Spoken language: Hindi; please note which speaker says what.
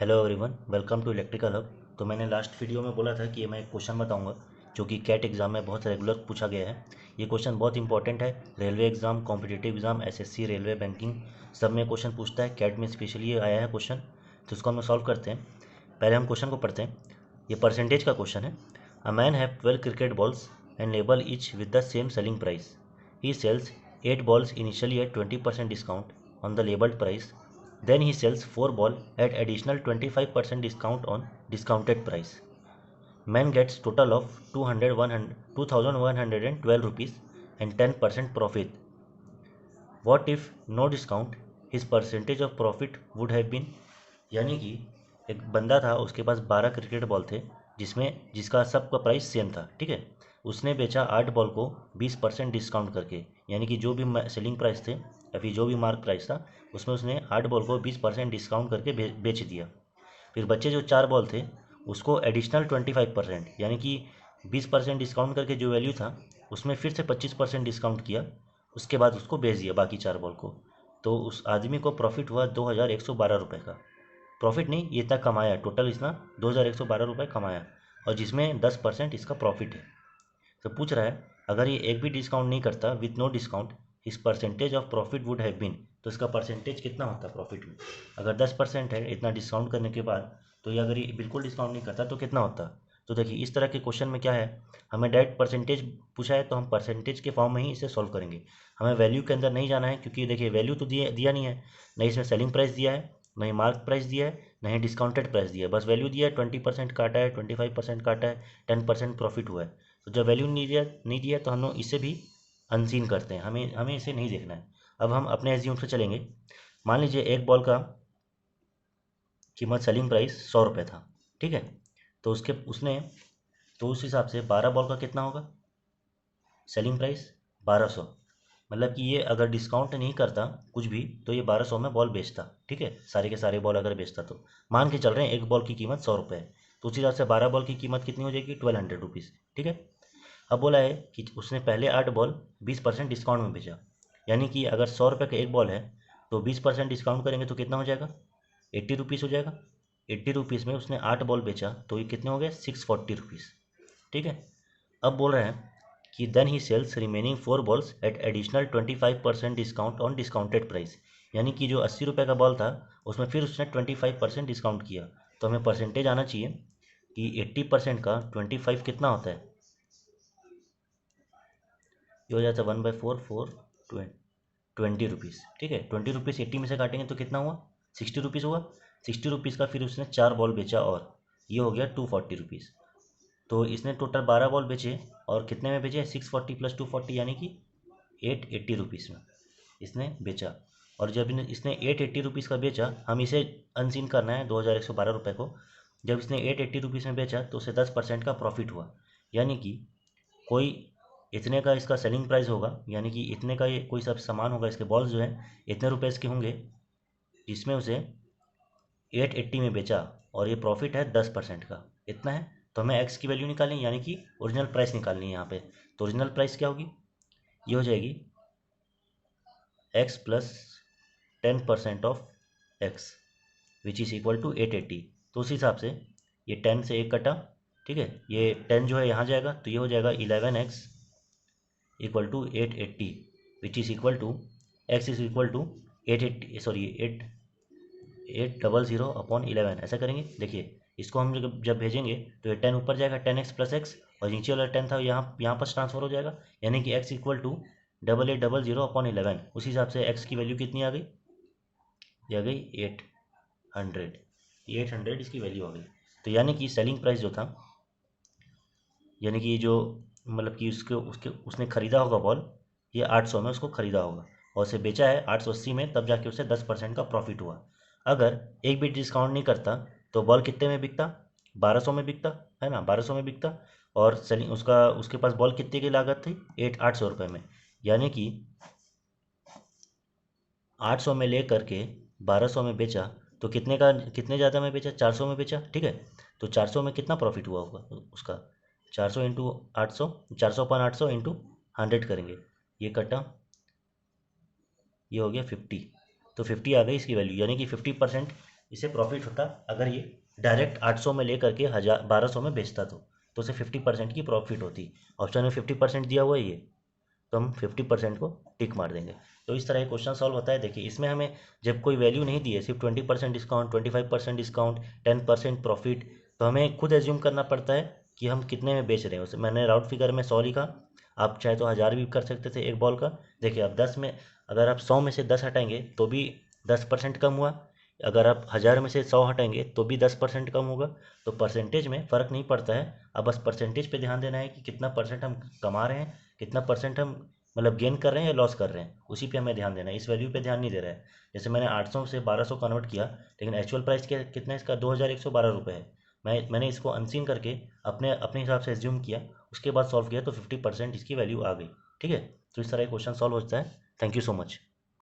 Speaker 1: Hello everyone, welcome to electrical hub. तो मैंने लास्ट वीडियो में बोला था कि मैं एक क्वेश्चन बताऊंगा जो कि कैट एग्ज़ाम में बहुत रेगुलर पूछा गया है। ये क्वेश्चन बहुत इंपॉर्टेंट है। Railway exam, competitive exam, SSC, railway, banking सब में क्वेश्चन पूछता है। कैट में स्पेशली ये आया है क्वेश्चन, तो इसको हम सॉल्व करते हैं। पहले हम क्वेश्चन को पढ़ते हैं। ये परसेंटेज का क्वेश्चन है। A man have 12 cricket balls and label each with the same selling price. He sells 8 balls initially at 20% discount on the labeled price. Then he sells 4 balls at additional 25% discount on discounted price. Man gets total of 2,112 rupees and 10% profit. What if no discount? His percentage of profit would have been. यानी कि एक बंदा था, उसके पास 12 क्रिकेट बॉल थे जिसका सबका प्राइस सेम था। ठीक है, उसने बेचा 8 बॉल को 20% डिस्काउंट करके, यानी कि जो भी सेलिंग प्राइस थे या फिर जो भी मार्क प्राइस था उसमें उसने 8 बॉल को 20% डिस्काउंट करके बेच दिया। फिर बच्चे जो 4 बॉल थे उसको एडिशनल 25%, यानी कि 20% डिस्काउंट करके जो वैल्यू था उसमें फिर से 25% डिस्काउंट किया, उसके बाद उसको बेच दिया बाकी 4 बॉल को। तो उस आदमी को प्रॉफिट हुआ 2,112 रुपये का। प्रॉफिट नहीं, ये इतना कमाया, टोटल इसना 2,112 रुपये कमाया, और जिसमें 10% इसका प्रॉफिट है। तो पूछ रहा है अगर ये एक भी डिस्काउंट नहीं करता, विथ नो डिस्काउंट, इस percentage of profit would have been, तो इसका परसेंटेज कितना होता प्रॉफिट में। अगर 10% है इतना डिस्काउंट करने के बाद, तो ये अगर ये बिल्कुल डिस्काउंट नहीं करता तो कितना होता। तो देखिए इस तरह के क्वेश्चन में क्या है, हमें डायरेक्ट परसेंटेज पूछा है तो हम परसेंटेज के फॉर्म में ही इसे सॉल्व करेंगे। हमें वैल्यू के अंदर नहीं जाना है, क्योंकि देखिए वैल्यू तो दिया नहीं है, नहीं इसमें सेलिंग प्राइस दिया है, नहीं मार्क प्राइस दिया है, नहीं डिस्काउंटेड प्राइस दिया है, बस वैल्यू दिया है। 20% काटा है, 25% काटा है, 10% प्रॉफिट हुआ है। तो जब वैल्यू नहीं दिया तो हम लोग इसे भी अनसीन करते हैं, हमें हमें इसे नहीं देखना है। अब हम अपने एज्यूम से चलेंगे। मान लीजिए एक बॉल का कीमत सेलिंग प्राइस 100 रुपये था। ठीक है, तो तो उस हिसाब से 12 बॉल का कितना होगा सेलिंग प्राइस, 1200। मतलब कि ये अगर डिस्काउंट नहीं करता कुछ भी तो ये 1200 में बॉल बेचता। ठीक है, सारे के सारे बॉल अगर बेचता तो मान के चल रहे हैं एक बॉल की कीमत 100 रुपये है, तो उसी हिसाब से 12 बॉल की कीमत कितनी हो जाएगी, 1200 रुपीज़। ठीक है, अब बोला है कि उसने पहले 8 बॉल 20% डिस्काउंट में बेचा, यानी कि अगर 100 रुपये का एक बॉल है तो 20% डिस्काउंट करेंगे तो कितना हो जाएगा, 80 रुपीज़ हो जाएगा। 80 रुपीज़ में उसने 8 बॉल बेचा तो ये कितने हो गए, 640 रुपीज़। ठीक है, अब बोल रहे हैं कि then he sells remaining 4 balls at additional 25% discount on discounted price, यानी कि जो 80 रुपये का बॉल था उसमें फिर उसने 25% डिस्काउंट किया। तो हमें परसेंटेज आना चाहिए कि 80% का 25 कितना होता है, ये हो जाता है 1/4, 20 रुपीज़। ठीक है, 20 रुपीज़ 80 में से काटेंगे तो कितना हुआ, 60 रुपीज़ हुआ। 60 रुपीज़ का फिर उसने 4 बॉल बेचा और ये हो गया 240 रुपीज़। तो इसने टोटल 12 बॉल बेचे और कितने में बेचे, 640 प्लस 240 यानी कि 880 रुपीज़ में इसने बेचा। और जब इसने 880 रुपीज़ का बेचा, हम इसे अनसीन करना है 2,112 रुपये को। जब इसने 880 रुपीज़ में बेचा तो उसे 10% का प्रॉफिट हुआ, यानी कि कोई इतने का इसका सेलिंग प्राइस होगा, यानी कि इतने का ये कोई सब सामान होगा, इसके बॉल्स जो है इतने रुपए इसके होंगे, जिसमें उसे 880 में बेचा और ये प्रॉफिट है 10% का, इतना है। तो हमें एक्स की वैल्यू निकालनी, यानी कि ओरिजिनल प्राइस निकालनी है यहाँ पे। तो ओरिजिनल प्राइस क्या होगी, ये हो जाएगी x plus 10% of x which is equal to 880। तो उस हिसाब से ये 10 से 1 कटा। ठीक है, ये 10 जो है यहाँ जाएगा तो ये हो जाएगा 11x equal to 880 which is equal to x is equal to 880, sorry 800 upon 11। ऐसा करेंगे, देखिए इसको हम जब भेजेंगे तो ये 10 ऊपर जाएगा, 10x प्लस एक्स, और नीचे वाला 10 था यहाँ पर ट्रांसफर हो जाएगा, यानी कि x इक्वल टू 8800 अपॉन 11। उसी हिसाब से x की वैल्यू कितनी आ गई, ये आ गई 800। 800 इसकी वैल्यू आ गई। तो यानी कि सेलिंग प्राइस जो था, यानी कि जो मतलब कि उसके उसने ख़रीदा होगा बॉल, ये 800 में उसको ख़रीदा होगा और उसे बेचा है 880 में, तब जाके उसे 10% का प्रॉफिट हुआ। अगर एक भी डिस्काउंट नहीं करता तो बॉल कितने में बिकता, 1200 में बिकता, है ना, 1200 में बिकता। और सेलिंग उसके पास बॉल कितने की लागत थी, 800 रुपये में, यानी कि 800 में ले करके 1200 में बेचा, तो कितने ज़्यादा में बेचा, 400 में बेचा। ठीक है, तो 400 में कितना प्रॉफिट हुआ होगा उसका, 400 इंटू 800, 400/800 इंटू 100 करेंगे, ये कटा, ये हो गया 50। तो 50 आ गई इसकी वैल्यू, यानी कि 50% इसे प्रॉफिट होता अगर ये डायरेक्ट 800 में लेकर के 1200 में बेचता तो उसे 50% की प्रॉफिट होती। ऑप्शन में 50% दिया हुआ है ये, तो हम 50% को टिक मार देंगे। तो इस तरह ये क्वेश्चन सॉल्व होता है। देखिए इसमें हमें जब कोई वैल्यू नहीं दी है, सिर्फ 20% डिस्काउंट, 25% डिस्काउंट, 10% प्रॉफिट, तो हमें खुद एज्यूम करना पड़ता है कि हम कितने में बेच रहे हैं उसे। मैंने राउंड फिगर में 100 लिखा, आप चाहे तो 1000 भी कर सकते थे एक बॉल का। देखिए अब 10 में, अगर आप 100 में से 10 हटाएंगे तो भी 10% कम हुआ, अगर आप 1000 में से 100 हटाएंगे तो भी 10% कम होगा। तो परसेंटेज में फ़र्क नहीं पड़ता है, अब बस परसेंटेज पे ध्यान देना है कि कितना परसेंट हम कमा रहे हैं, कितना परसेंट हम मतलब गेन कर रहे हैं या लॉस कर रहे हैं, उसी पे हमें ध्यान देना है, इस वैल्यू पे ध्यान नहीं दे रहा है। जैसे मैंने 800 से 1200 कन्वर्ट किया, लेकिन एक्चुअल प्राइस क्या कितना है इसका, 2112 रुपये है। मैंने इसको अनसीन करके अपने अपने हिसाब से एज्यूम किया, उसके बाद सॉल्व किया तो 50% इसकी वैल्यू आ गई। ठीक है, तो इस तरह क्वेश्चन सॉल्व होता है। Thank you so much.